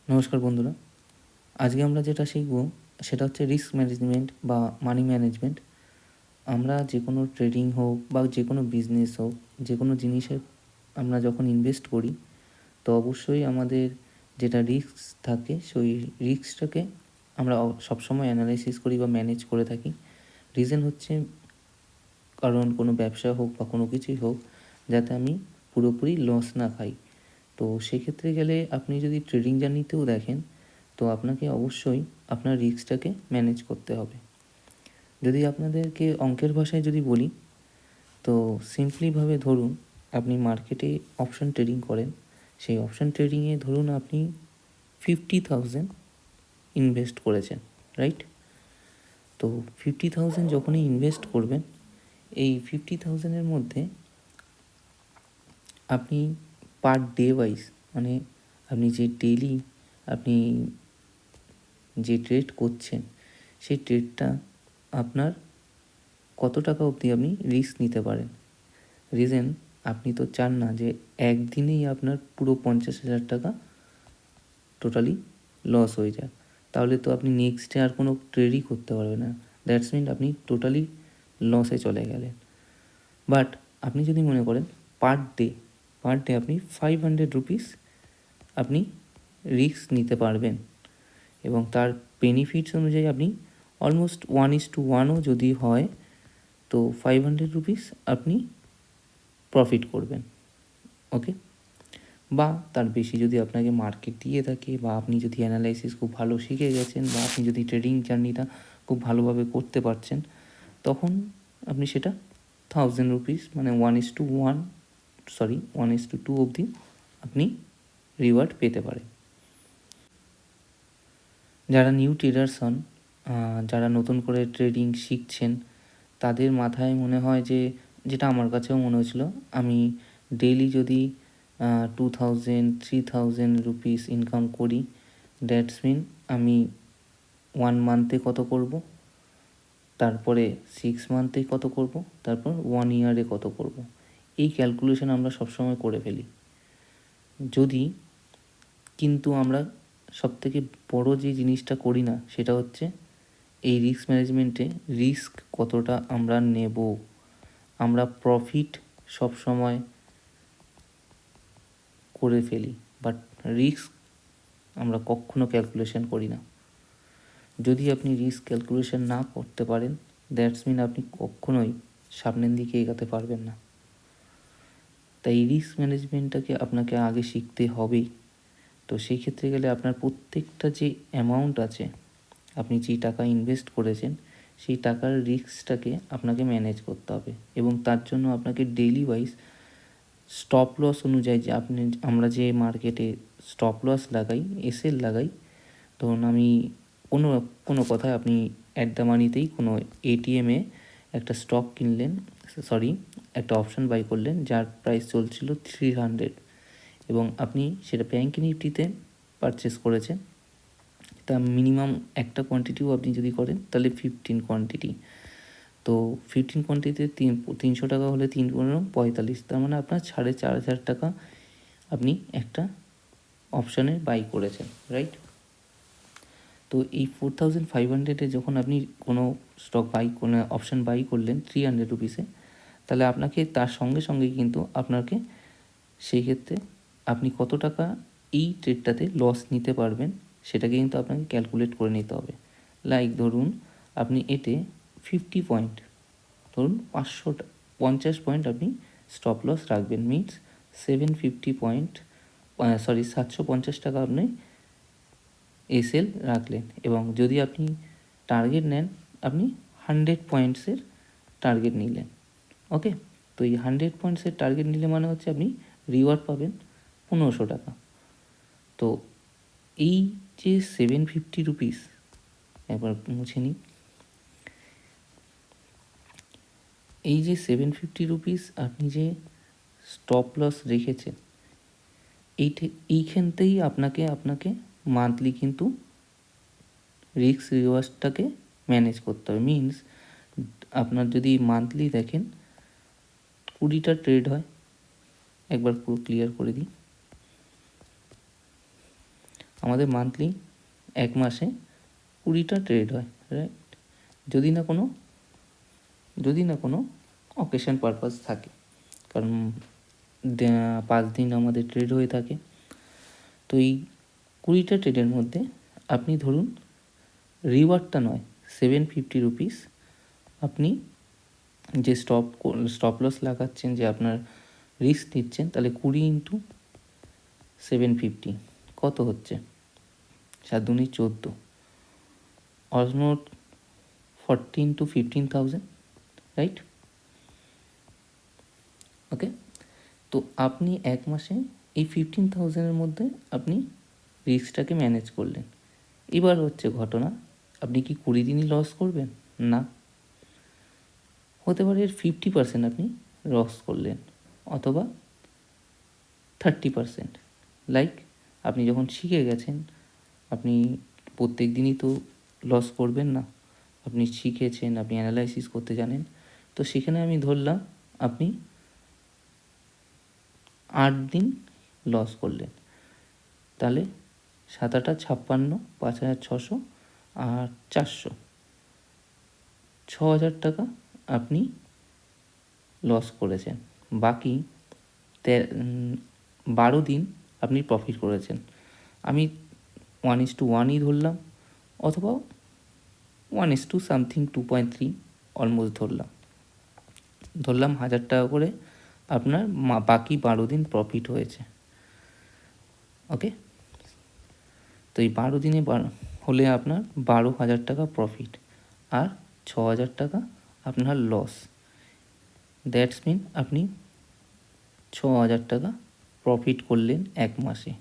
নমস্কার বন্ধুরা, আজকে আমরা যেটা শিখব সেটা হচ্ছে রিস্ক ম্যানেজমেন্ট বা মানি ম্যানেজমেন্ট। আমরা যে কোনো ট্রেডিং হোক বা যে কোনো বিজনেস হোক, যে কোনো জিনিসে আমরা যখন ইনভেস্ট করি তো অবশ্যই আমাদের যেটা রিস্ক থাকে সেই রিস্কটাকে আমরা সবসময় অ্যানালাইসিস করি বা ম্যানেজ করে থাকি। রিজন হচ্ছে কারণ কোনো ব্যবসা হোক বা কোনো কিছুই হোক যাতে আমি পুরোপুরি লস না খাই। তো সেক্ষেত্রে গেলে আপনি যদি ট্রেডিং জার্নিতেও দেখেন তো আপনাকে অবশ্যই আপনার রিস্কটাকে ম্যানেজ করতে হবে। যদি আপনাদেরকে অঙ্কের ভাষায় যদি বলি তো সিম্পলিভাবে ধরুন আপনি মার্কেটে অপশন ট্রেডিং করেন, সেই অপশন ট্রেডিংয়ে ধরুন আপনি 50,000 ইনভেস্ট করেছেন, রাইট? তো 50,000 যখনই ইনভেস্ট করবেন এই 50,000-এর মধ্যে আপনি পার ডে ওয়াইজ মানে আপনি যে ডেলি আপনি যে ট্রেড করছেন সেই ট্রেডটা আপনার কত টাকা অবধি আপনি রিস্ক নিতে পারেন। রিজন আপনি তো চান না যে একদিনেই আপনার পুরো 50,000 টাকা টোটালি লস হয়ে যায়, তাহলে তো আপনি নেক্সট ডে আর কোনো ট্রেডই করতে পারবেন না। দ্যাটস মিন আপনি টোটালি লসে চলে গেলেন। বাট আপনি যদি মনে করেন পার ডে আপনি 500 রুপিস আপনি রিস্ক নিতে পারবেন এবং তার বেনিফিটস অনুযায়ী আপনি অলমোস্ট 1:1ও যদি হয় তো 500 রুপিস আপনি প্রফিট করবেন, ওকে? বা তার বেশি যদি আপনাকে মার্কেট দিয়ে থাকে বা আপনি যদি অ্যানালাইসিস খুব ভালো শিখে গেছেন বা আপনি যদি ট্রেডিং জার্নিটা খুব ভালোভাবে করতে পারছেন তখন আপনি সেটা 1000 রুপিস মানে 1:2 অবধি আপনি রিওয়ার্ড পেতে পারেন। যারা নিউ ট্রেডার্স হন, যারা নতুন করে ট্রেডিং শিখছেন তাদের মাথায় মনে হয় যে, যেটা আমার কাছেও মনে হয়েছিল, আমি ডেইলি যদি 2,000-3,000 রুপিস ইনকাম করি দ্যাটস মিন আমি 1 মান্থে কত করব, তারপরে 6 মান্থে কত করব, তারপর 1 ইয়ারে কত করব। এই ক্যালকুলেশন আমরা সবসময় করে ফেলি। যদি কিন্তু আমরা সবথেকে বড় যে জিনিসটা করি না সেটা হচ্ছে এই রিস্ক ম্যানেজমেন্টে রিস্ক কতটা আমরা নেব। আমরা প্রফিট সবসময় করে ফেলি বাট রিস্ক আমরা কখনো ক্যালকুলেশন করি না। যদি আপনি রিস্ক ক্যালকুলেশন না করতে পারেন দ্যাটস মিন আপনি কখনোই সামনের দিকে এগাতে পারবেন না। তাই রিস্ক ম্যানেজমেন্টটাকে আপনাকে আগে শিখতে হবেই। তো সেই ক্ষেত্রে গেলে আপনার প্রত্যেকটা যে অ্যামাউন্ট আছে, আপনি যেই টাকা ইনভেস্ট করেছেন সেই টাকার রিস্কটাকে আপনাকে ম্যানেজ করতে হবে এবং তার জন্য আপনাকে ডেইলি ওয়াইজ স্টপ লস অনুযায়ী যে আমরা যে মার্কেটে স্টপ লস লাগাই, এসএল লাগাই, ধরুন আমি কোনো কথায় আপনি অ্যাট দ্য মানিতেই কোনো এটিএমে একটা স্টক কিনলেন, একটা অপশান বাই করলেন যার প্রাইস চলছিল 300 এবং আপনি সেটা ব্যাঙ্ক নিফটিতে পারচেস করেছেন। তা মিনিমাম একটা কোয়ান্টিটিও আপনি যদি করেন তাহলে 15 কোয়ান্টিটি, তো 15 কোয়ান্টিটিতে 300 টাকা হলে 3×45, তার মানে আপনার 4,500 টাকা আপনি একটা অপশানে বাই করেছেন, রাইট? তো এই 4,500-এ যখন আপনি কোনো কোনো অপশান বাই করলেন 300 রুপিসে, তাহলে আপনাকে তার সঙ্গে সঙ্গেই কিন্তু আপনাকে সেই ক্ষেত্রে আপনি কত টাকা এই ট্রেডটাতে লস নিতে পারবেন সেটাকে কিন্তু আপনাকে ক্যালকুলেট করে নিতে হবে। লাইক ধরুন আপনি এতে 50 পয়েন্ট, ধরুন 50 পয়েন্ট আপনি স্টপ লস রাখবেন, মিনস 750 টাকা আপনি এসএল রাখলেন এবং যদি আপনি টার্গেট নেন আপনি 100 পয়েন্টসের টার্গেট নিলেন, ওকে? তো এই 100 পয়েন্টসের টার্গেট নিলে মানে হচ্ছে আপনি রিওয়ার্ড পাবেন 1500 টাকা। তো এই যে 750 রুপিস, একবার মুছে নিই, এই যে 750 রুপিস আপনি যে স্টপ লস রেখেছেন এইখানতেই আপনাকে মান্থলি কিন্তু রিস্ক রিওয়ার্ডটাকে ম্যানেজ করতে হবে। মিনস আপনার যদি মান্থলি দেখেন 20টা ট্রেড হয়, একবার পুরো ক্লিয়ার করে দিই, আমাদের মান্থলি এক মাসে 20টা ট্রেড হয়, রাইট? যদি না কোনো অকেশন পারপাস থাকে, কারণ 5 দিন আমাদের ট্রেড হয়ে থাকে। তো এই 20টা ট্রেডের মধ্যে আপনি ধরুন রিওয়ার্ডটা নয়, 750 রুপিস আপনি যে স্টপ লস লাগাচ্ছেন, যে আপনার রিস্ক নিচ্ছেন, তাহলে 20 ইন্টু 750 কত হচ্ছে? 7 দুনি 14, অলমোস্ট 14 to 15,000, রাইট? ওকে, তো আপনি এক মাসে এই 15,000-এর মধ্যে আপনি রিস্কটাকে ম্যানেজ করলেন। এবার হচ্ছে ঘটনা, আপনি কি 20 দিনই লস করবেন? না, হতে পারে এর 50% আপনি লস করলেন, অথবা 30%। লাইক আপনি যখন শিখে গেছেন, আপনি প্রত্যেক দিনই তো লস করবেন না, আপনি শিখেছেন, আপনি অ্যানালাইসিস করতে জানেন, তো সেখানে আমি ধরলাম আপনি 8 দিন লস করলেন, তাহলে 7 8 56, 5,600 আর 400, 6,000 টাকা আপনি লস করেছেন। বাকি 12 দিন আপনি প্রফিট করেছেন। আমি 1:1ই ধরলাম, অথবা 1:2 সামথিং, 2.3 অলমোস্ট ধরলাম 1,000 টাকা করে আপনার বাকি 12 দিন প্রফিট হয়েছে। ওকে, তো এই 12 দিনে হলে আপনার 12,000 টাকা প্রফিট, আর 6,000 টাকা আপনার লস। দ্যাটস মিন আপনি 6,000 টাকা প্রফিট করলেন এক মাসে।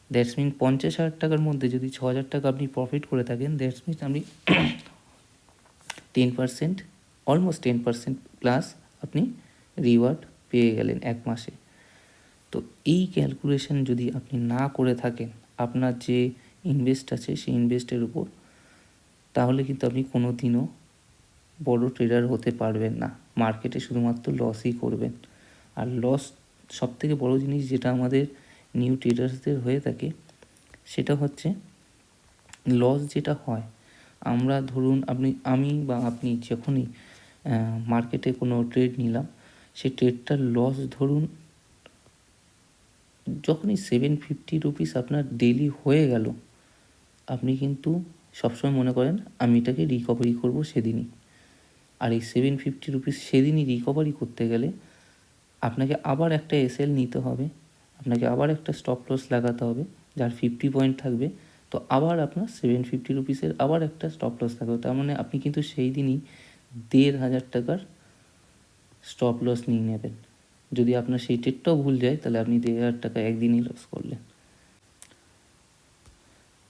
দ্যাটস মিন 50,000 টাকার মধ্যে যদি 6,000 টাকা আপনি প্রফিট করে থাকেন, দ্যাটস মিন আপনি 10%, অলমোস্ট 10% প্লাস আপনি রিওয়ার্ড পেয়ে গেলেন এক মাসে। তো এই ক্যালকুলেশন যদি আপনি না করে থাকেন আপনার যে ইনভেস্ট আছে সেই ইনভেস্টের উপর, তাহলে কিন্তু আপনি কোনো দিনও বড় ট্রেডার হতে পারবেন না। মার্কেটে শুধুমাত্র লসই করবেন। আর লস সবথেকে বড় জিনিস যেটা আমাদের নিউ ট্রেডার্সদের হয়ে থাকে, সেটা হচ্ছে লস যেটা হয়, আমরা ধরুন আমি বা আপনি যখনই মার্কেটে কোনো ট্রেড নিলাম, সেই ট্রেডটার লস ধরুন যখনই 750 রুপিস আপনার ডেলি হয়ে গেল, আপনি কিন্তু সবসময় মনে করেন আমি এটাকে রিকভারি করব সেদিনই। আর এই 750 রুপিস সেদিনই রিকভারি করতে গেলে আপনাকে আবার একটা এসএল নিতে হবে, আপনাকে আবার একটা স্টপ লস লাগাতে হবে যার 50 পয়েন্ট থাকবে। তো আবার আপনার 750 রুপিসের আবার একটা স্টপ লস থাকবে। তার মানে আপনি কিন্তু সেই দিনই 1,500 টাকার স্টপ লস নিয়ে নেবেন। যদি আপনার সেই ট্রেডটাও ভুল যায়, তাহলে আপনি 1,500 টাকা একদিনই লস করলেন।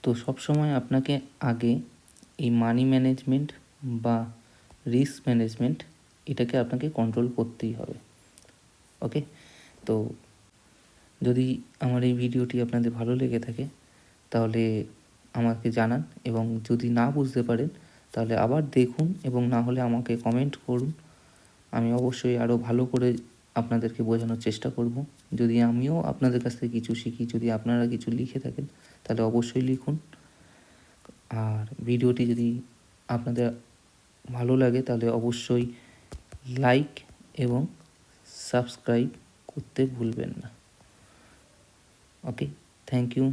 তো সবসময় আপনাকে আগে এই মানি ম্যানেজমেন্ট বা রিস্ক ম্যানেজমেন্ট, এটাকে আপনাকে কন্ট্রোল করতেই হবে। ওকে, তো যদি আমার এই ভিডিওটি আপনাদের ভালো লেগে থাকে তাহলে আমাকে জানান, এবং যদি না বুঝতে পারেন তাহলে আবার দেখুন, এবং না হলে আমাকে কমেন্ট করুন। আমি অবশ্যই আরও ভালো করে আপনাদেরকে বোঝানোর চেষ্টা করব। যদি আমিও আপনাদের কাছ থেকে কিছু শিখি, যদি আপনারা কিছু লিখে থাকেন তাহলে অবশ্যই লিখুন। আর ভিডিওটি যদি আপনাদের ভালো লাগে তাহলে অবশ্যই লাইক এবং সাবস্ক্রাইব করতে ভুলবেন না। ওকে, থ্যাংক ইউ।